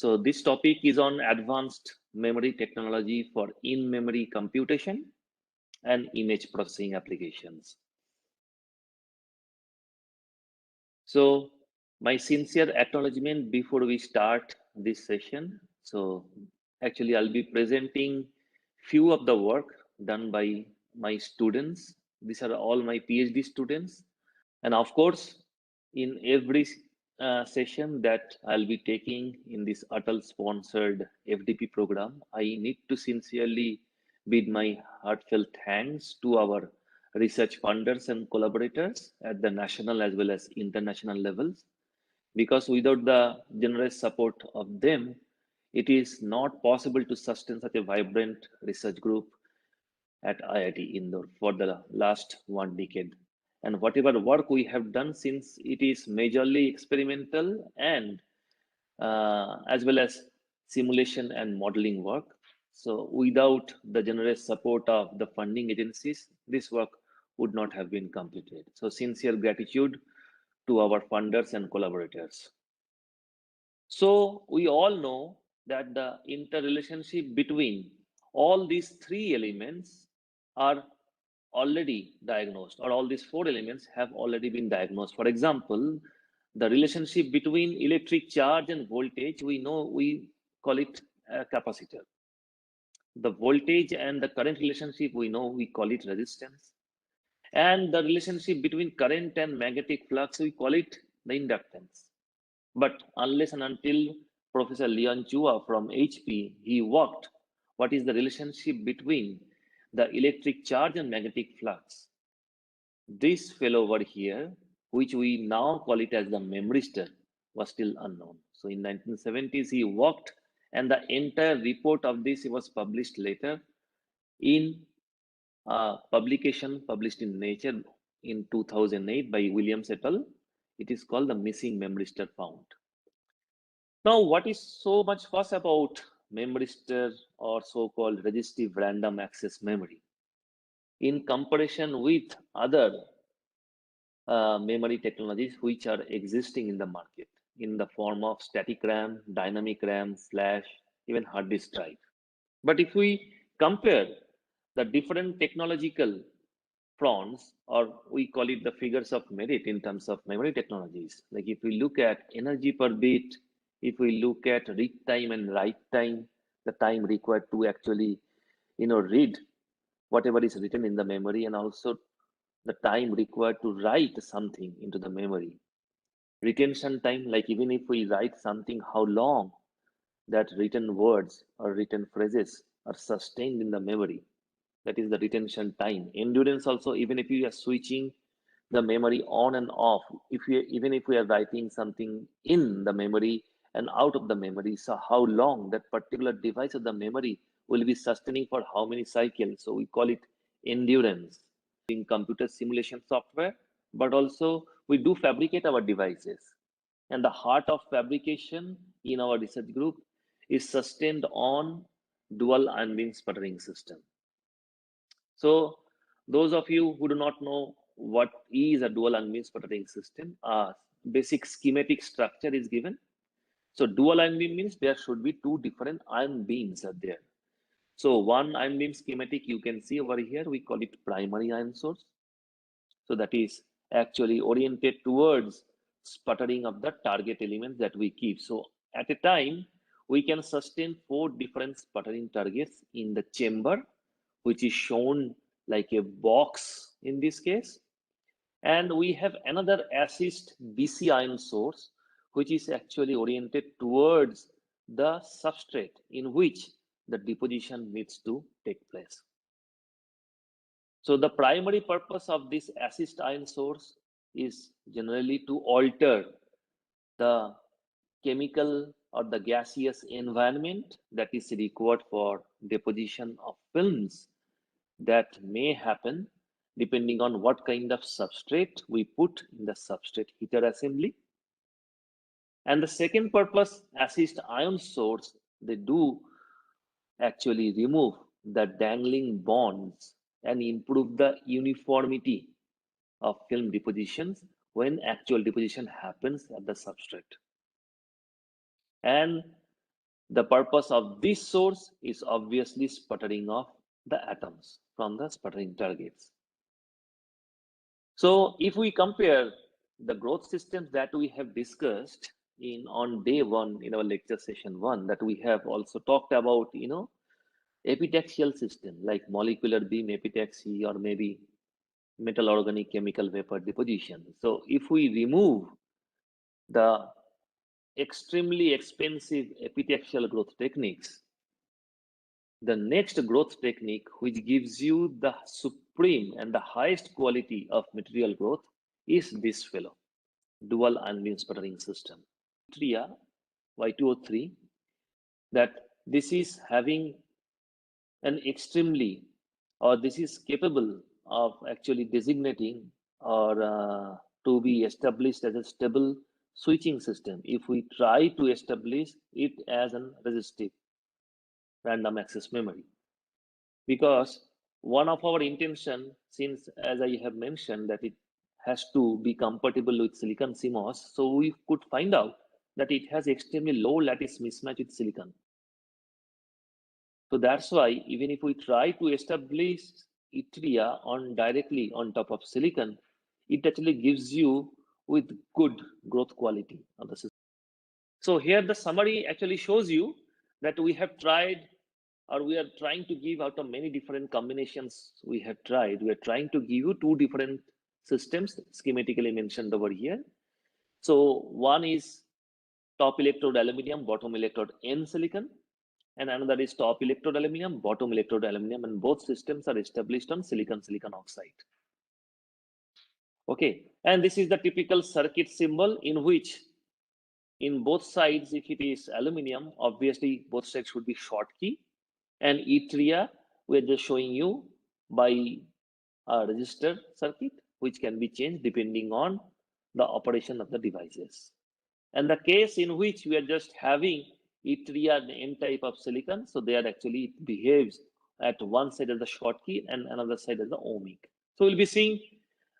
So this topic is on advanced memory technology for in-memory computation and image processing applications. So my sincere acknowledgement before we start this session. So actually I'll be presenting few of the work done by my students. These are all my PhD students. And of course, in every session that I'll be taking in this Atal sponsored FDP program, I need to sincerely bid my heartfelt thanks to our research funders and collaborators at the national as well as international levels, because without the generous support of them, it is not possible to sustain such a vibrant research group at IIT Indore for the last 1 decade. And whatever work we have done, since it is majorly experimental and as well as simulation and modeling work. So without the generous support of the funding agencies, this work would not have been completed. So sincere gratitude to our funders and collaborators. So we all know that the interrelationship between all these three elements are already diagnosed, or all these four elements have already been diagnosed. For example, the relationship between electric charge and voltage, we call it a capacitor. The voltage and the current relationship, we call it resistance. And the relationship between current and magnetic flux, we call it the inductance. But unless and until Professor Leon Chua from HP, he worked what is the relationship between the electric charge and magnetic flux. This fellow over here, which we now call it as the Memristor, was still unknown. So in 1970s, he worked, and the entire report of this was published later in a publication published in Nature in 2008 by Williams et al. It is called the Missing Memristor Found. Now, what is so much fuss about Memristor or so-called resistive random access memory in comparison with other memory technologies which are existing in the market in the form of static RAM, dynamic RAM, flash, even hard disk drive. But if we compare the different technological fronts, or we call it the figures of merit in terms of memory technologies, like if we look at energy per bit, if we look at read time and write time, the time required to actually read whatever is written in the memory, and also the time required to write something into the memory. Retention time, like even if we write something, how long that written words or written phrases are sustained in the memory. That is the retention time. Endurance also, even if we are switching the memory on and off, even if we are writing something in the memory and out of the memory, so how long that particular device of the memory will be sustaining for how many cycles. So we call it endurance in computer simulation software, but also we do fabricate our devices. And the heart of fabrication in our research group is sustained on dual ion beam sputtering system. So those of you who do not know what is a dual ion beam sputtering system, basic schematic structure is given. So dual ion beam means there should be two different ion beams are there. So one ion beam schematic you can see over here, we call it primary ion source. So that is actually oriented towards sputtering of the target elements that we keep. So at a time, we can sustain 4 different sputtering targets in the chamber, which is shown like a box in this case. And we have another assist BC ion source, which is actually oriented towards the substrate in which the deposition needs to take place. So the primary purpose of this assist ion source is generally to alter the chemical or the gaseous environment that is required for deposition of films that may happen depending on what kind of substrate we put in the substrate heater assembly. And the second purpose, assist ion source, they do actually remove the dangling bonds and improve the uniformity of film depositions when actual deposition happens at the substrate. And The purpose of this source is obviously sputtering of the atoms from the sputtering targets. So if we compare the growth systems that we have discussed on day one in our lecture session 1, that we have also talked about, epitaxial system like molecular beam epitaxy or maybe metal organic chemical vapor deposition. So if we remove the extremely expensive epitaxial growth techniques, the next growth technique which gives you the supreme and the highest quality of material growth is this fellow, dual ion sputtering system. Tria Y203, that this is having an extremely, or this is capable of actually designating or to be established as a stable switching system if we try to establish it as an resistive random access memory. Because one of our intention, since as I have mentioned that it has to be compatible with silicon CMOS, so we could find out that it has extremely low lattice mismatch with silicon. So that's why even if we try to establish Yttria directly on top of silicon, it actually gives you with good growth quality of the system. So here the summary actually shows you that we have tried, or we are trying to give out of many different combinations we have tried. We are trying to give you 2 different systems schematically mentioned over here. So one is top electrode aluminum, bottom electrode N silicon, and another is top electrode aluminum, bottom electrode aluminum, and both systems are established on silicon oxide. Okay, and this is the typical circuit symbol in which in both sides, if it is aluminum, obviously both sides should be Schottky, and Yttria we're just showing you by a resistor circuit which can be changed depending on the operation of the devices. And the case in which we are just having Yttria and N type of silicon, so there actually it behaves at one side as the Schottky and another side as the ohmic. So we'll be seeing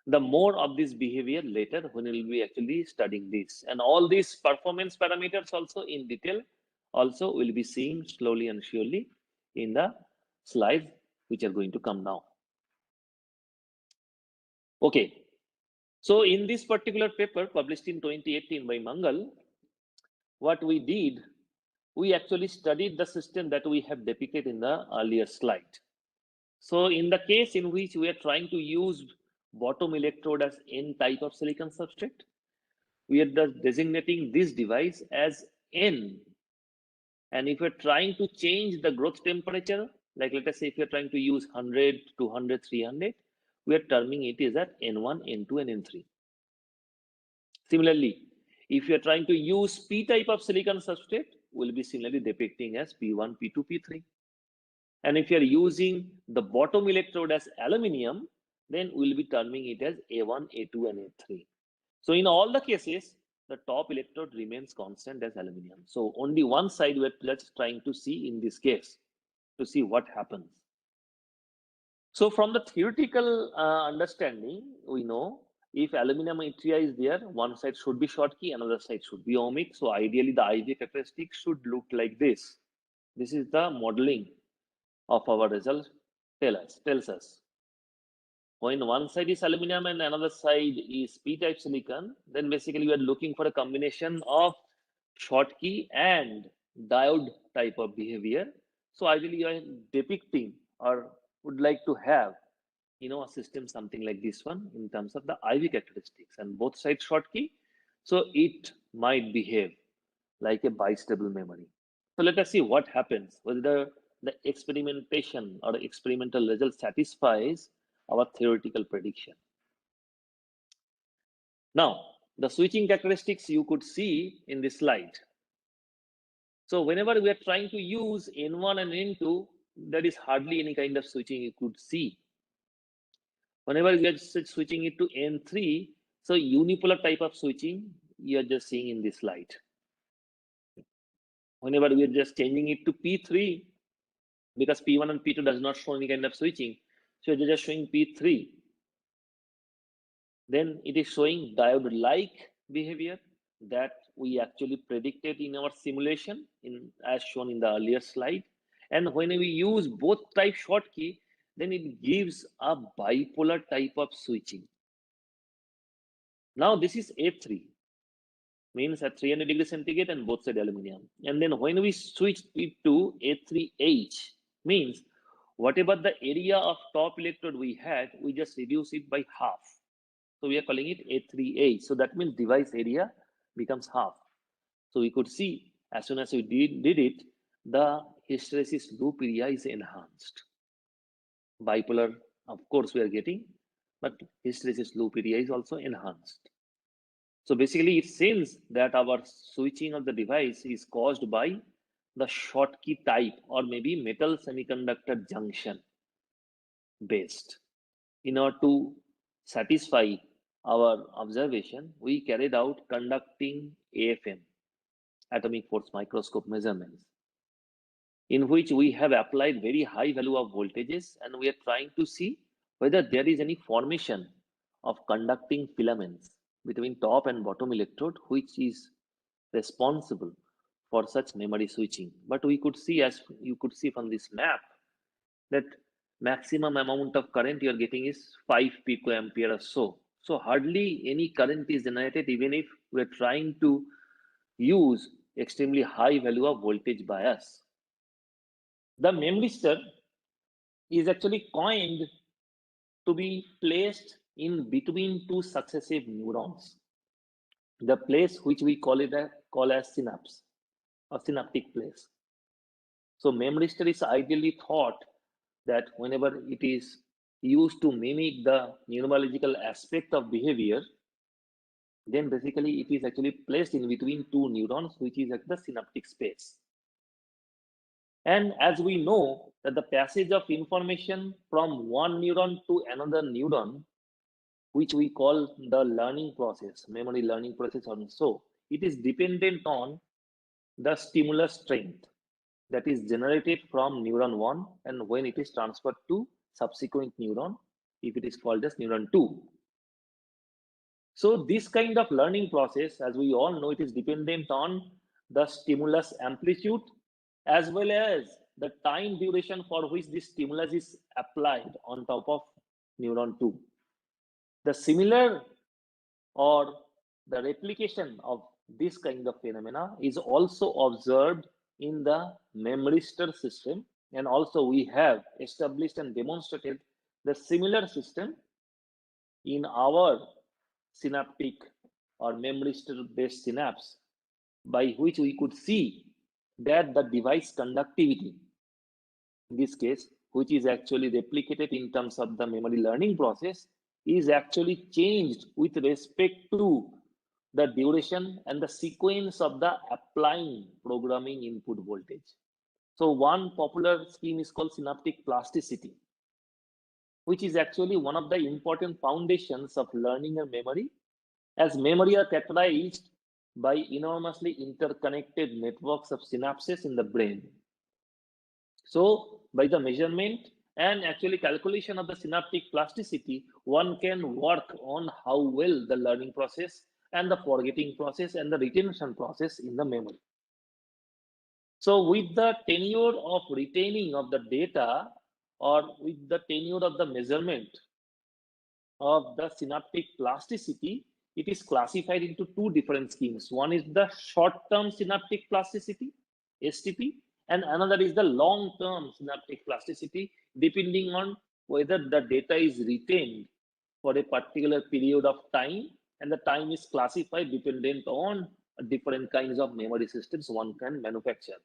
the more of this behavior later when we'll be actually studying this. And all these performance parameters also in detail also we'll be seeing slowly and surely in the slides which are going to come now. Okay, so in this particular paper published in 2018 by Mangal, what we did, we actually studied the system that we have depicted in the earlier slide. So in the case in which we are trying to use bottom electrode as N type of silicon substrate, we are designating this device as N. And if we're trying to change the growth temperature, like let us say if you're trying to use 100, 200, 300, we are terming it as at N1, N2, and N3. Similarly, if you're trying to use P type of silicon substrate, we'll be similarly depicting as P1, P2, P3. And if you're using the bottom electrode as aluminium, then we'll be terming it as A1, A2, and A3. So in all the cases, the top electrode remains constant as aluminium. So only one side we're just trying to see in this case to see what happens. So from the theoretical understanding, we know if aluminum Yttria is there, one side should be Schottky, another side should be ohmic. So ideally the IV characteristic should look like this. This is the modeling of our result tells us. When one side is aluminum and another side is P-type silicon, then basically we are looking for a combination of Schottky and diode type of behavior. So ideally you are depicting or would like to have a system something like this one in terms of the IV characteristics and both sides Schottky. So it might behave like a bistable memory. So let us see what happens, whether the experimentation or experimental result satisfies our theoretical prediction. Now, the switching characteristics you could see in this slide. So whenever we are trying to use N1 and N2, there is hardly any kind of switching you could see. Whenever we are switching it to N3, so unipolar type of switching you are just seeing in this slide. Whenever we are just changing it to P3, because P1 and P2 does not show any kind of switching, so you're just showing P3. Then it is showing diode-like behavior that we actually predicted in our simulation, as shown in the earlier slide. And when we use both type Schottky, then it gives a bipolar type of switching. Now this is A3, means at 300 degrees centigrade and both side aluminum. And then when we switch it to A3H, means whatever the area of top electrode we had, we just reduce it by half. So we are calling it A3H. So that means device area becomes half. So we could see as soon as we did it, the hysteresis loop area is enhanced. Bipolar, of course, we are getting, but hysteresis loop area is also enhanced. So basically, it seems that our switching of the device is caused by the Schottky type or maybe metal semiconductor junction based. In order to satisfy our observation, we carried out conducting AFM, atomic force microscope measurements, in which we have applied very high value of voltages, and we are trying to see whether there is any formation of conducting filaments between top and bottom electrode, which is responsible for such memory switching. But we could see, as you could see from this map, that maximum amount of current you are getting is 5 picoampere or so. So hardly any current is generated, even if we're trying to use extremely high value of voltage bias. The Memristor is actually coined to be placed in between two successive neurons, the place which we call as synapse or synaptic place. So Memristor is ideally thought that whenever it is used to mimic the neurobiological aspect of behavior, then basically it is actually placed in between two neurons, which is at the synaptic space. And as we know that the passage of information from one neuron to another neuron, which we call the learning process, memory learning process also, it is dependent on the stimulus strength that is generated from neuron 1 and when it is transferred to subsequent neuron, if it is called as neuron 2. So this kind of learning process, as we all know, it is dependent on the stimulus amplitude as well as the time duration for which this stimulus is applied on top of neuron 2. The similar or the replication of this kind of phenomena is also observed in the Memristor system, and also we have established and demonstrated the similar system in our synaptic or Memristor based synapse, by which we could see that the device conductivity, in this case, which is actually replicated in terms of the memory learning process, is actually changed with respect to the duration and the sequence of the applying programming input voltage. So one popular scheme is called synaptic plasticity, which is actually one of the important foundations of learning and memory, as memory are characterized by enormously interconnected networks of synapses in the brain. So by the measurement and actually calculation of the synaptic plasticity, one can work on how well the learning process and the forgetting process and the retention process in the memory. So with the tenure of retaining of the data or with the tenure of the measurement of the synaptic plasticity, it is classified into two different schemes. One is the short-term synaptic plasticity, STP, and another is the long-term synaptic plasticity, depending on whether the data is retained for a particular period of time, and the time is classified dependent on different kinds of memory systems one can manufacture.